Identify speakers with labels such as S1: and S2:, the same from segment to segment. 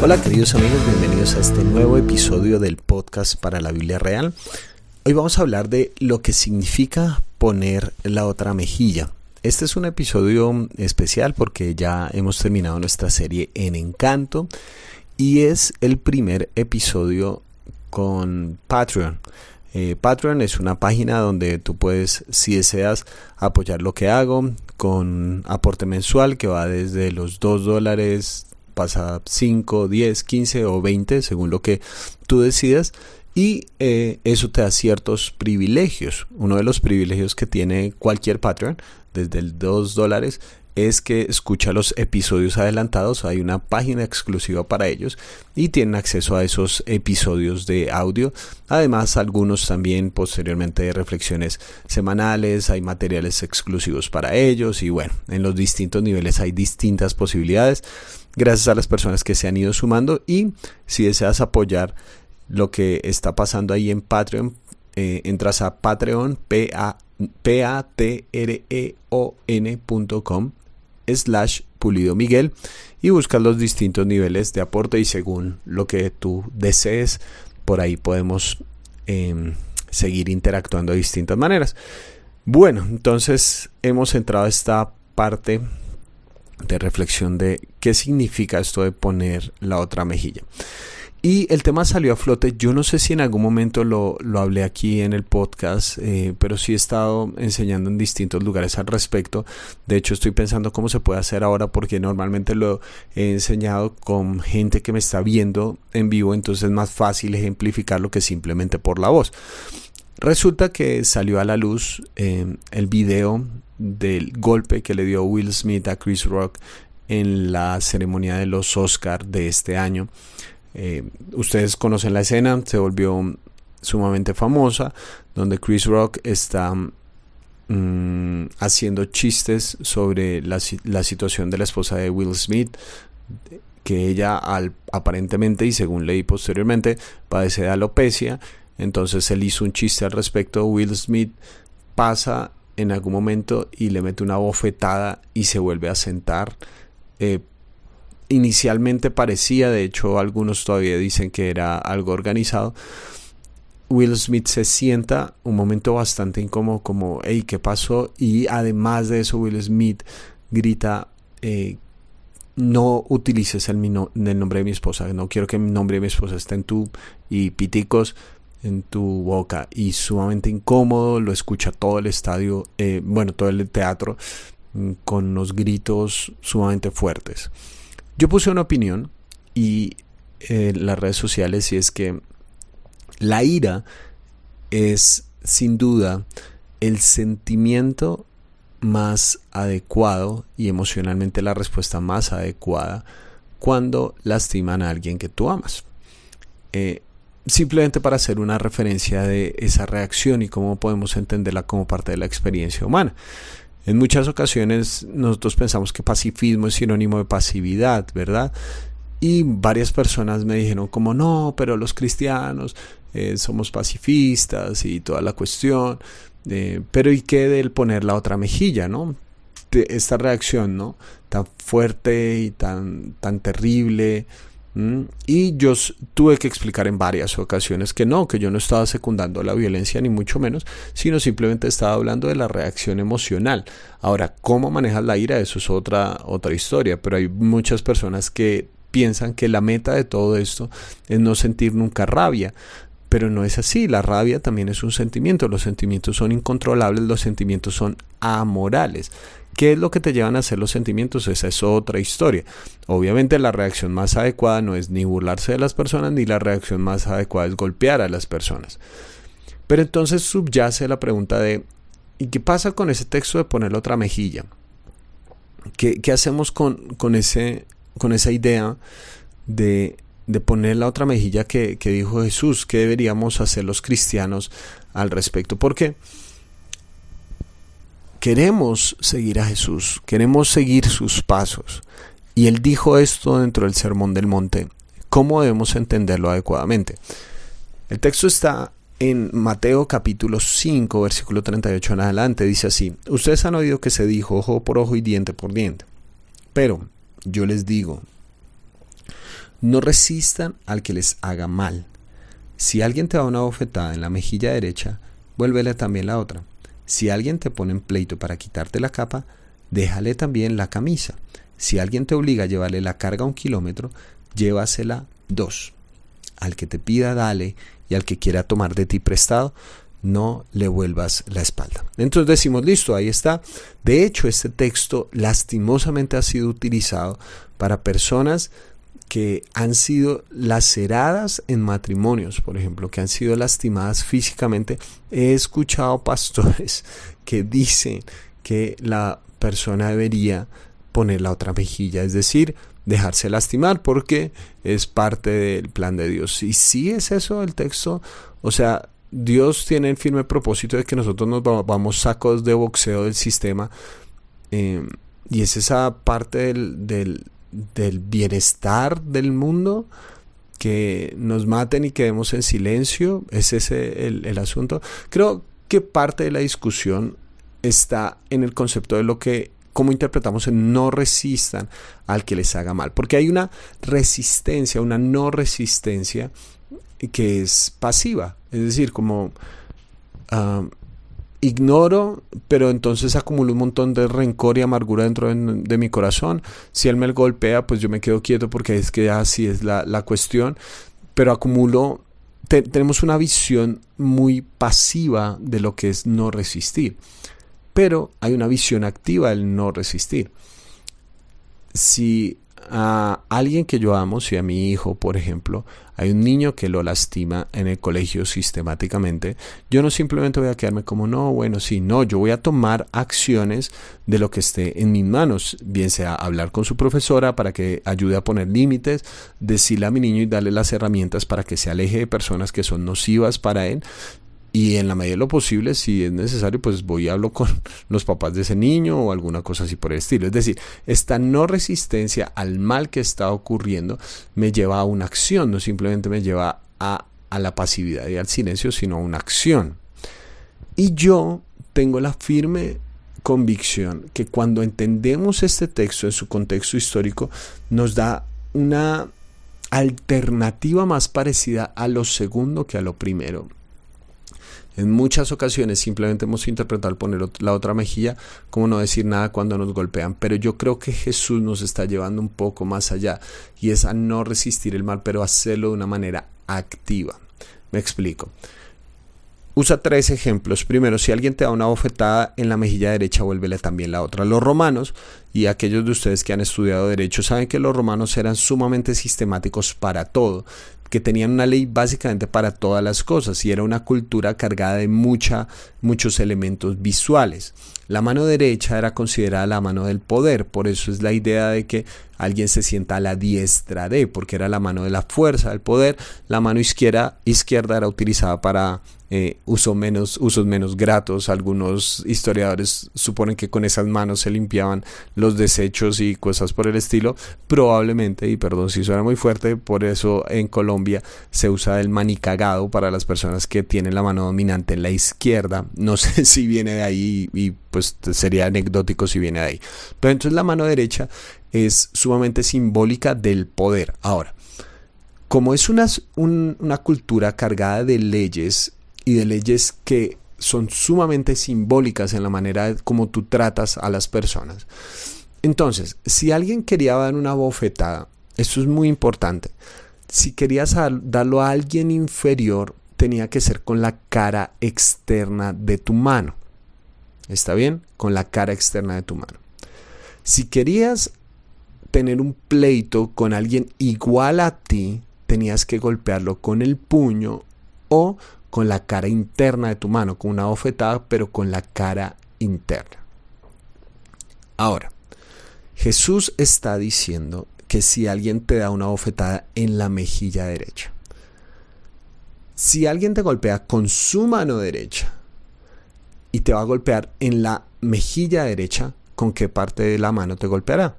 S1: Hola queridos amigos, bienvenidos a este nuevo episodio del podcast para la Biblia Real. Hoy vamos a hablar de lo que significa poner la otra mejilla. Este es un episodio especial porque ya hemos terminado nuestra serie en Encanto y es el primer episodio con Patreon. Patreon es una página donde tú puedes, si deseas, apoyar lo que hago con aporte mensual que va desde los $2, pasa 5, 10, 15 o 20 según lo que tú decidas, y eso te da ciertos privilegios. Uno de los privilegios que tiene cualquier Patreon desde el $2 es que escucha los episodios adelantados. Hay una página exclusiva para ellos y tienen acceso a esos episodios de audio. Además, algunos también posteriormente de reflexiones semanales, hay materiales exclusivos para ellos y bueno, en los distintos niveles hay distintas posibilidades. Gracias a las personas que se han ido sumando, y si deseas apoyar lo que está pasando ahí en Patreon, entras a Patreon, patreon.com/Pulido Miguel y buscas los distintos niveles de aporte y según lo que tú desees, por ahí podemos seguir interactuando de distintas maneras. Bueno, entonces hemos entrado a esta parte de reflexión de qué significa esto de poner la otra mejilla. Y el tema salió a flote. Yo no sé si en algún momento lo hablé aquí en el podcast, pero sí he estado enseñando en distintos lugares al respecto. De hecho, estoy pensando cómo se puede hacer ahora, porque normalmente lo he enseñado con gente que me está viendo en vivo, entonces es más fácil ejemplificarlo que simplemente por la voz. Resulta que salió a la luz el video del golpe que le dio Will Smith a Chris Rock en la ceremonia de los Oscar de este año. Ustedes conocen la escena, se volvió sumamente famosa, donde Chris Rock está haciendo chistes sobre la situación de la esposa de Will Smith, que ella aparentemente, y según leí posteriormente, padece de alopecia. Entonces él hizo un chiste al respecto. Will Smith pasa en algún momento y le mete una bofetada y se vuelve a sentar. Inicialmente parecía, de hecho algunos todavía dicen que era algo organizado. Will Smith se sienta, un momento bastante incómodo, como hey, ¿qué pasó? Y además de eso, Will Smith grita, no utilices el nombre de mi esposa, no quiero que el nombre de mi esposa esté en tu, y piticos, en tu boca. Y sumamente incómodo, lo escucha todo el estadio, todo el teatro, con unos gritos sumamente fuertes. Yo puse una opinión y en las redes sociales, y es que la ira es sin duda el sentimiento más adecuado y emocionalmente la respuesta más adecuada cuando lastiman a alguien que tú amas. Simplemente para hacer una referencia de esa reacción y cómo podemos entenderla como parte de la experiencia humana. En muchas ocasiones nosotros pensamos que pacifismo es sinónimo de pasividad, ¿verdad? Y varias personas me dijeron como no, pero los cristianos somos pacifistas y toda la cuestión. Pero ¿y qué del poner la otra mejilla, no? Esta reacción, ¿no? Tan fuerte y tan terrible. Y yo tuve que explicar en varias ocasiones que yo no estaba secundando la violencia ni mucho menos, sino simplemente estaba hablando de la reacción emocional. Ahora, ¿cómo manejas la ira? Eso es otra historia, pero hay muchas personas que piensan que la meta de todo esto es no sentir nunca rabia. Pero no es así, la rabia también es un sentimiento, los sentimientos son incontrolables, los sentimientos son amorales. ¿Qué es lo que te llevan a hacer los sentimientos? Esa es otra historia. Obviamente la reacción más adecuada no es ni burlarse de las personas, ni la reacción más adecuada es golpear a las personas. Pero entonces subyace la pregunta de ¿y qué pasa con ese texto de poner la otra mejilla? ¿Qué hacemos con esa idea de poner la otra mejilla que dijo Jesús? ¿Qué deberíamos hacer los cristianos al respecto? Porque queremos seguir a Jesús, queremos seguir sus pasos. Y Él dijo esto dentro del Sermón del Monte. ¿Cómo debemos entenderlo adecuadamente? El texto está en Mateo capítulo 5, versículo 38 en adelante. Dice así: ustedes han oído que se dijo ojo por ojo y diente por diente. Pero yo les digo, No resistan al que les haga mal. Si alguien te da una bofetada en la mejilla derecha, vuélvele también la otra. Si alguien te pone en pleito para quitarte la capa, déjale también la camisa. Si alguien te obliga a llevarle la carga 1 kilómetro, llévasela 2. Al que te pida, dale, y al que quiera tomar de ti prestado, no le vuelvas la espalda. Entonces decimos, listo, ahí está. De hecho, este texto lastimosamente ha sido utilizado para personas que han sido laceradas en matrimonios, por ejemplo, que han sido lastimadas físicamente. He escuchado pastores que dicen que la persona debería poner la otra mejilla, es decir, dejarse lastimar porque es parte del plan de Dios. Y si es eso el texto, o sea, Dios tiene el firme propósito de que nosotros nos vamos sacos de boxeo del sistema, y es esa parte del bienestar del mundo, que nos maten y quedemos en silencio. ¿Es ese el asunto? Creo que parte de la discusión está en el concepto de cómo interpretamos el no resistan al que les haga mal, porque hay una resistencia, una no resistencia que es pasiva, es decir, como ignoro, pero entonces acumulo un montón de rencor y amargura dentro de mi corazón. Si él me golpea, pues yo me quedo quieto porque es que así es la cuestión, pero acumulo. Tenemos una visión muy pasiva de lo que es no resistir, pero hay una visión activa del no resistir. Si a alguien que yo amo, si a mi hijo, por ejemplo, hay un niño que lo lastima en el colegio sistemáticamente, yo no simplemente voy a quedarme como, no, bueno, sí, no, yo voy a tomar acciones de lo que esté en mis manos, bien sea hablar con su profesora para que ayude a poner límites, decirle a mi niño y darle las herramientas para que se aleje de personas que son nocivas para él. Y en la medida de lo posible, si es necesario, pues voy y hablo con los papás de ese niño o alguna cosa así por el estilo. Es decir, esta no resistencia al mal que está ocurriendo me lleva a una acción, no simplemente me lleva a la pasividad y al silencio, sino a una acción. Y yo tengo la firme convicción que cuando entendemos este texto en su contexto histórico, nos da una alternativa más parecida a lo segundo que a lo primero. En muchas ocasiones simplemente hemos interpretado el poner la otra mejilla como no decir nada cuando nos golpean, pero yo creo que Jesús nos está llevando un poco más allá, y es a no resistir el mal, pero hacerlo de una manera activa. Me explico. Usa 3 ejemplos. Primero, si alguien te da una bofetada en la mejilla derecha, vuélvele también la otra. Los romanos, y aquellos de ustedes que han estudiado derecho, saben que los romanos eran sumamente sistemáticos para todo, que tenían una ley básicamente para todas las cosas, y era una cultura cargada de muchos elementos visuales. La mano derecha era considerada la mano del poder, por eso es la idea de que alguien se sienta a la diestra de, porque era la mano de la fuerza, del poder. La mano izquierda era utilizada para usos menos gratos. Algunos historiadores suponen que con esas manos se limpiaban los desechos y cosas por el estilo. Probablemente, y perdón si suena muy fuerte, por eso en Colombia se usa el manicagado para las personas que tienen la mano dominante en la izquierda. No sé si viene de ahí, y pues sería anecdótico si viene de ahí. Pero entonces la mano derecha es sumamente simbólica del poder. Ahora, como es una cultura cargada de leyes, y de leyes que son sumamente simbólicas en la manera como tú tratas a las personas, entonces, si alguien quería dar una bofetada, esto es muy importante. Si querías darlo a alguien inferior, tenía que ser con la cara externa de tu mano. ¿Está bien? Con la cara externa de tu mano. Si querías tener un pleito con alguien igual a ti, tenías que golpearlo con el puño o con la cara interna de tu mano, con una bofetada, pero con la cara interna. Ahora, Jesús está diciendo que si alguien te da una bofetada en la mejilla derecha, si alguien te golpea con su mano derecha y te va a golpear en la mejilla derecha, ¿con qué parte de la mano te golpeará?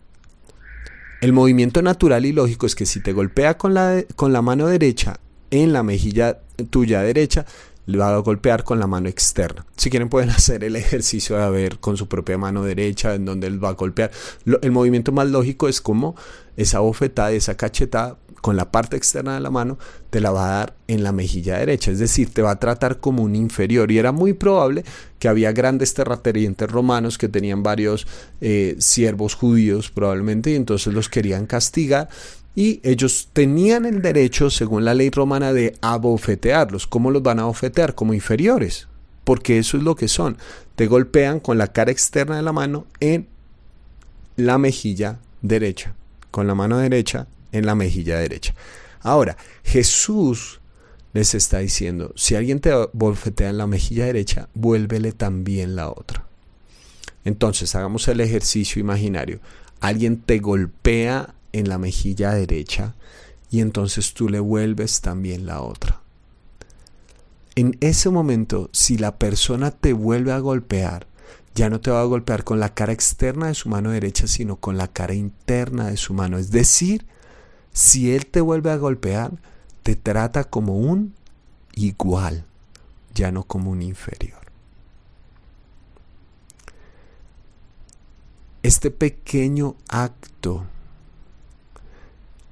S1: El movimiento natural y lógico es que si te golpea con la mano derecha en la mejilla tuya derecha, le va a golpear con la mano externa. Si quieren pueden hacer el ejercicio de ver con su propia mano derecha en donde él va a golpear. El movimiento más lógico es como esa bofetada, esa cachetada con la parte externa de la mano, te la va a dar en la mejilla derecha, es decir, te va a tratar como un inferior. Y era muy probable que había grandes terratenientes romanos que tenían varios siervos judíos probablemente, y entonces los querían castigar, y ellos tenían el derecho, según la ley romana, de abofetearlos. ¿Cómo los van a abofetear? Como inferiores, porque eso es lo que son. Te golpean con la cara externa de la mano en la mejilla derecha, con la mano derecha en la mejilla derecha. Ahora, Jesús les está diciendo, si alguien te bofetea en la mejilla derecha, vuélvele también la otra. Entonces, hagamos el ejercicio imaginario. Alguien te golpea en la mejilla derecha y entonces tú le vuelves también la otra. En ese momento, si la persona te vuelve a golpear, ya no te va a golpear con la cara externa de su mano derecha, sino con la cara interna de su mano. Es decir, si él te vuelve a golpear, te trata como un igual, ya no como un inferior. Este pequeño acto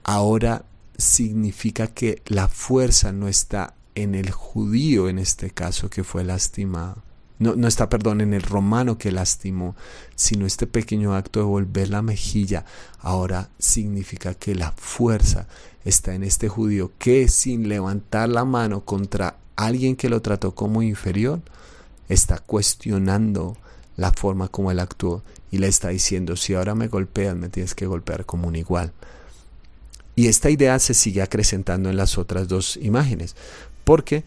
S1: ahora significa que la fuerza no está en el judío, en este caso, que fue lastimado. No está, en el romano que lastimó, sino este pequeño acto de volver la mejilla ahora significa que la fuerza está en este judío que, sin levantar la mano contra alguien que lo trató como inferior, está cuestionando la forma como él actuó y le está diciendo, si ahora me golpeas, me tienes que golpear como un igual. Y esta idea se sigue acrecentando en las otras dos imágenes, porque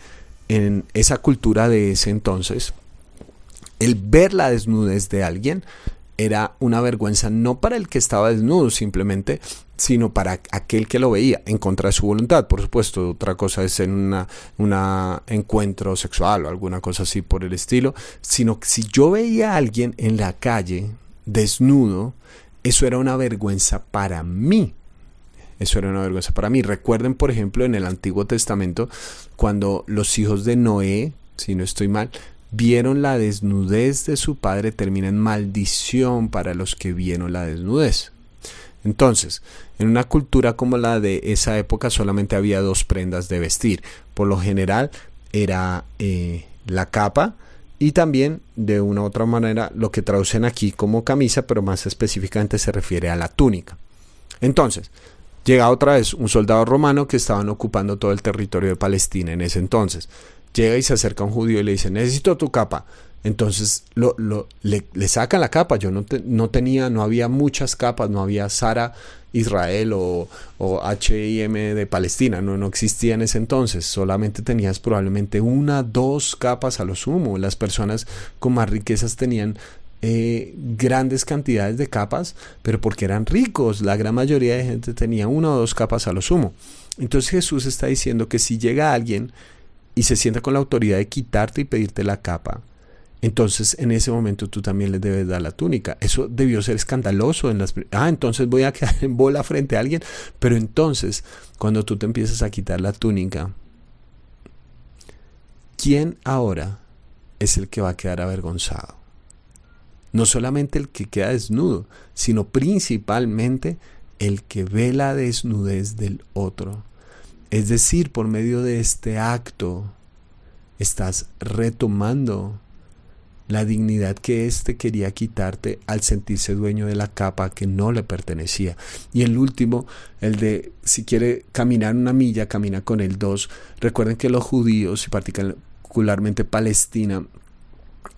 S1: en esa cultura de ese entonces, el ver la desnudez de alguien era una vergüenza, no para el que estaba desnudo simplemente, sino para aquel que lo veía, en contra de su voluntad. Por supuesto, otra cosa es en un encuentro sexual o alguna cosa así por el estilo, sino que si yo veía a alguien en la calle desnudo, eso era una vergüenza para mí. Eso era una vergüenza para mí. Recuerden, por ejemplo, en el Antiguo Testamento, cuando los hijos de Noé, si no estoy mal, vieron la desnudez de su padre, termina en maldición para los que vieron la desnudez. Entonces, en una cultura como la de esa época solamente había dos prendas de vestir. Por lo general era la capa y también, de una u otra manera, lo que traducen aquí como camisa, pero más específicamente se refiere a la túnica. Entonces, llega otra vez un soldado romano que estaban ocupando todo el territorio de Palestina en ese entonces. Llega y se acerca a un judío y le dice, necesito tu capa. Entonces le sacan la capa. Yo no había muchas capas, no había Zara Israel o H&M de Palestina, no existía en ese entonces. Solamente tenías probablemente 1, 2 capas a lo sumo. Las personas con más riquezas tenían grandes cantidades de capas, pero porque eran ricos. La gran mayoría de gente tenía 1 o 2 capas a lo sumo. Entonces Jesús está diciendo que si llega alguien y se sienta con la autoridad de quitarte y pedirte la capa, entonces en ese momento tú también le debes dar la túnica. Eso debió ser escandaloso. Entonces voy a quedar en bola frente a alguien. Pero entonces, cuando tú te empiezas a quitar la túnica, ¿quién ahora es el que va a quedar avergonzado? No solamente el que queda desnudo, sino principalmente el que ve la desnudez del otro. Es decir, por medio de este acto, estás retomando la dignidad que éste quería quitarte al sentirse dueño de la capa que no le pertenecía. Y el último, el de si quiere caminar 1 milla, camina con el 2. Recuerden que los judíos, y particularmente Palestina,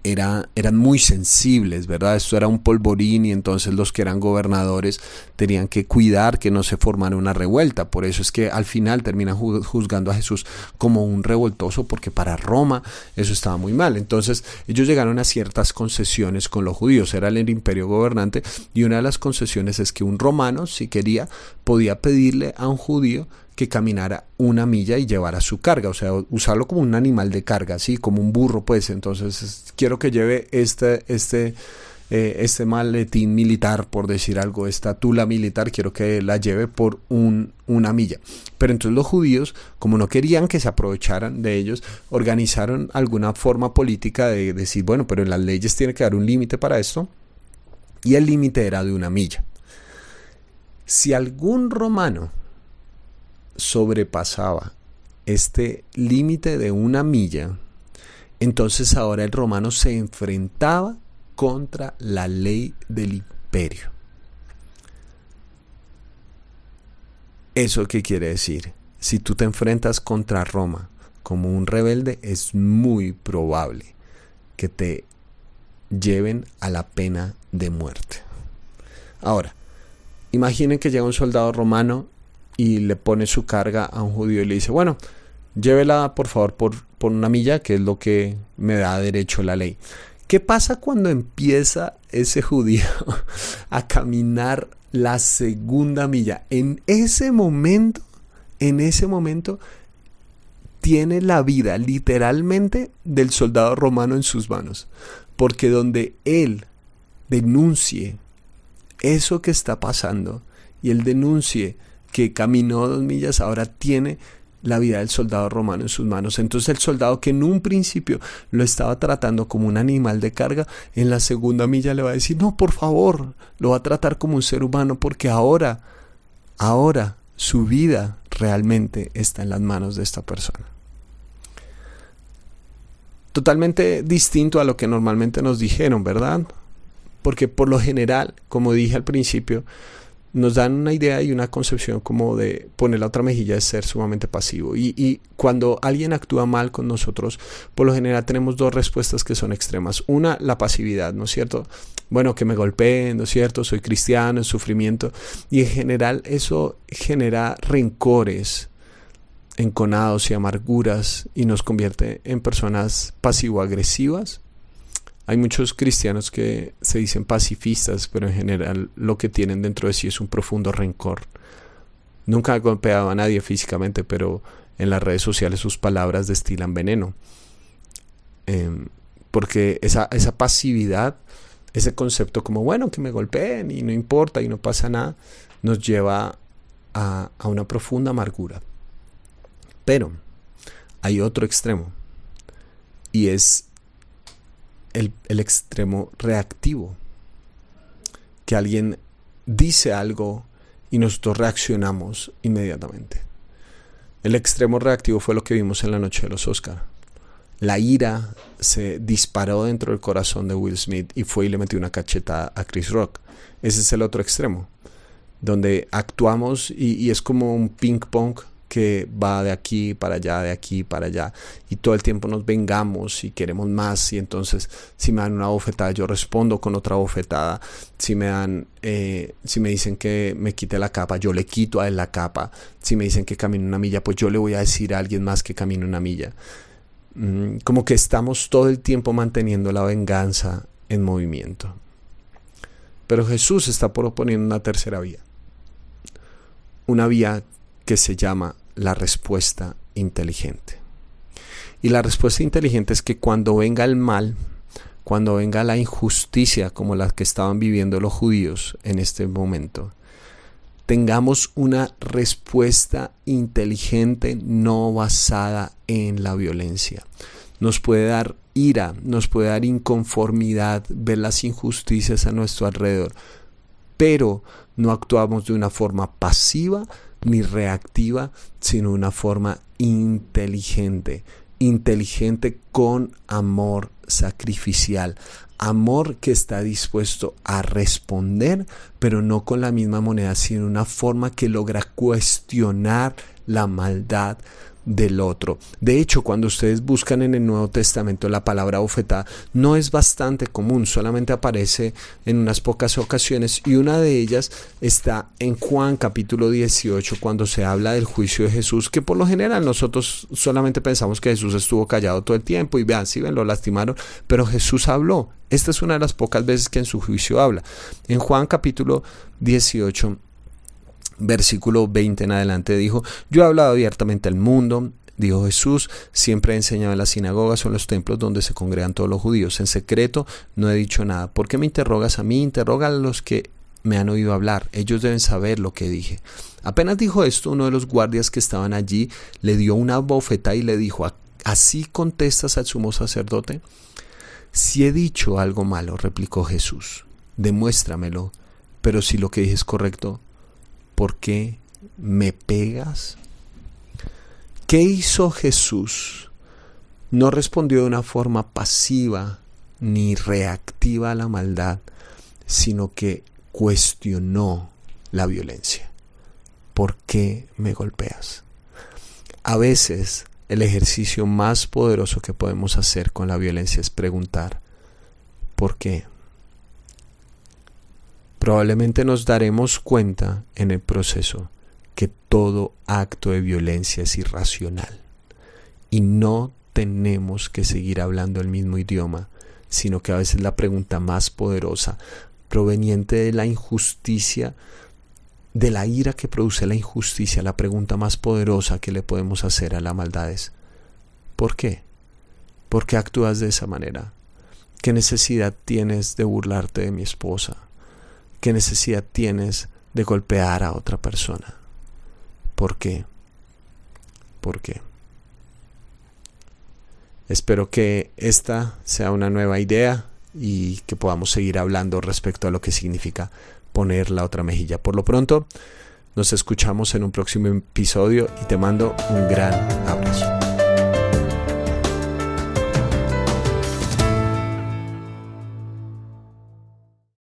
S1: eran muy sensibles, ¿verdad? Esto era un polvorín y entonces los que eran gobernadores tenían que cuidar que no se formara una revuelta. Por eso es que al final terminan juzgando a Jesús como un revoltoso, porque para Roma eso estaba muy mal. Entonces ellos llegaron a ciertas concesiones con los judíos. Era el imperio gobernante y una de las concesiones es que un romano, si quería, podía pedirle a un judío que caminara 1 milla y llevara su carga, o sea, usarlo como un animal de carga, así como un burro, pues. Entonces quiero que lleve este maletín militar, por decir algo, esta tula militar, quiero que la lleve por 1 milla. Pero entonces los judíos, como no querían que se aprovecharan de ellos, organizaron alguna forma política de decir, bueno, pero en las leyes tiene que dar un límite para esto, y el límite era de 1 milla. Si algún romano sobrepasaba este límite de 1 milla, entonces ahora el romano se enfrentaba contra la ley del imperio. ¿Eso qué quiere decir? Si tú te enfrentas contra Roma como un rebelde, es muy probable que te lleven a la pena de muerte. Ahora, imaginen que llega un soldado romano y le pone su carga a un judío y le dice, bueno, llévela por favor por 1 milla, que es lo que me da derecho la ley. ¿Qué pasa cuando empieza ese judío a caminar la 2 milla? En ese momento tiene la vida literalmente del soldado romano en sus manos, porque donde él denuncie eso que está pasando y él denuncie que caminó 2 millas, ahora tiene la vida del soldado romano en sus manos. Entonces el soldado, que en un principio lo estaba tratando como un animal de carga, en la 2 milla le va a decir, no, por favor, lo va a tratar como un ser humano, porque ahora su vida realmente está en las manos de esta persona. Totalmente distinto a lo que normalmente nos dijeron, ¿verdad? Porque por lo general, como dije al principio, nos dan una idea y una concepción como de poner la otra mejilla, de ser sumamente pasivo. Y cuando alguien actúa mal con nosotros, por lo general tenemos 2 respuestas que son extremas. Una, la pasividad, ¿no es cierto? Bueno, que me golpeen, ¿no es cierto? Soy cristiano, en sufrimiento. Y en general eso genera rencores enconados y amarguras y nos convierte en personas pasivo-agresivas. Hay muchos cristianos que se dicen pacifistas, pero en general lo que tienen dentro de sí es un profundo rencor. Nunca han golpeado a nadie físicamente, pero en las redes sociales sus palabras destilan veneno. Porque esa pasividad, ese concepto como, bueno, que me golpeen y no importa y no pasa nada, nos lleva a una profunda amargura. Pero hay otro extremo, y es el extremo reactivo, que alguien dice algo y nosotros reaccionamos inmediatamente. El extremo reactivo fue lo que vimos en la noche de los Oscar. La ira se disparó dentro del corazón de Will Smith y fue y le metió una cachetada a Chris Rock. Ese es el otro extremo, donde actuamos y es como un ping pong que va de aquí para allá, y todo el tiempo nos vengamos y queremos más, y entonces si me dan una bofetada yo respondo con otra bofetada, si me dicen que me quite la capa, yo le quito a él la capa, si me dicen que camine 1 milla, pues yo le voy a decir a alguien más que camine 1 milla. Como que estamos todo el tiempo manteniendo la venganza en movimiento. Pero Jesús está proponiendo una tercera vía, una vía que se llama la respuesta inteligente. Y la respuesta inteligente es que cuando venga el mal, cuando venga la injusticia como la que estaban viviendo los judíos en este momento, tengamos una respuesta inteligente, no basada en la violencia. Nos puede dar ira, nos puede dar inconformidad ver las injusticias a nuestro alrededor, pero no actuamos de una forma pasiva ni reactiva, sino una forma inteligente con amor sacrificial, amor que está dispuesto a responder, pero no con la misma moneda, sino una forma que logra cuestionar la maldad del otro. De hecho, cuando ustedes buscan en el Nuevo Testamento la palabra bofetada, no es bastante común, solamente aparece en unas pocas ocasiones, y una de ellas está en Juan capítulo 18, cuando se habla del juicio de Jesús, que por lo general nosotros solamente pensamos que Jesús estuvo callado todo el tiempo y vean, si ven, lo lastimaron, pero Jesús habló. Esta es una de las pocas veces que en su juicio habla. En Juan capítulo 18, versículo 20 en adelante, dijo: yo he hablado abiertamente al mundo, dijo Jesús, siempre he enseñado en las sinagogas o en los templos donde se congregan todos los judíos. En secreto no he dicho nada. ¿Por qué me interrogas a mí? Interroga a los que me han oído hablar. Ellos deben saber lo que dije. Apenas dijo esto, uno de los guardias que estaban allí le dio una bofetada y le dijo: ¿así contestas al sumo sacerdote? Si he dicho algo malo, replicó Jesús, demuéstramelo, pero si lo que dije es correcto, ¿por qué me pegas? ¿Qué hizo Jesús? No respondió de una forma pasiva ni reactiva a la maldad, sino que cuestionó la violencia. ¿Por qué me golpeas? A veces el ejercicio más poderoso que podemos hacer con la violencia es preguntar ¿por qué? Probablemente nos daremos cuenta en el proceso que todo acto de violencia es irracional y no tenemos que seguir hablando el mismo idioma, sino que a veces la pregunta más poderosa proveniente de la injusticia, de la ira que produce la injusticia, la pregunta más poderosa que le podemos hacer a la maldad es ¿por qué? ¿Por qué actúas de esa manera? ¿Qué necesidad tienes de burlarte de mi esposa? ¿Qué necesidad tienes de golpear a otra persona? ¿Por qué? ¿Por qué? Espero que esta sea una nueva idea y que podamos seguir hablando respecto a lo que significa poner la otra mejilla. Por lo pronto, nos escuchamos en un próximo episodio y te mando un gran abrazo.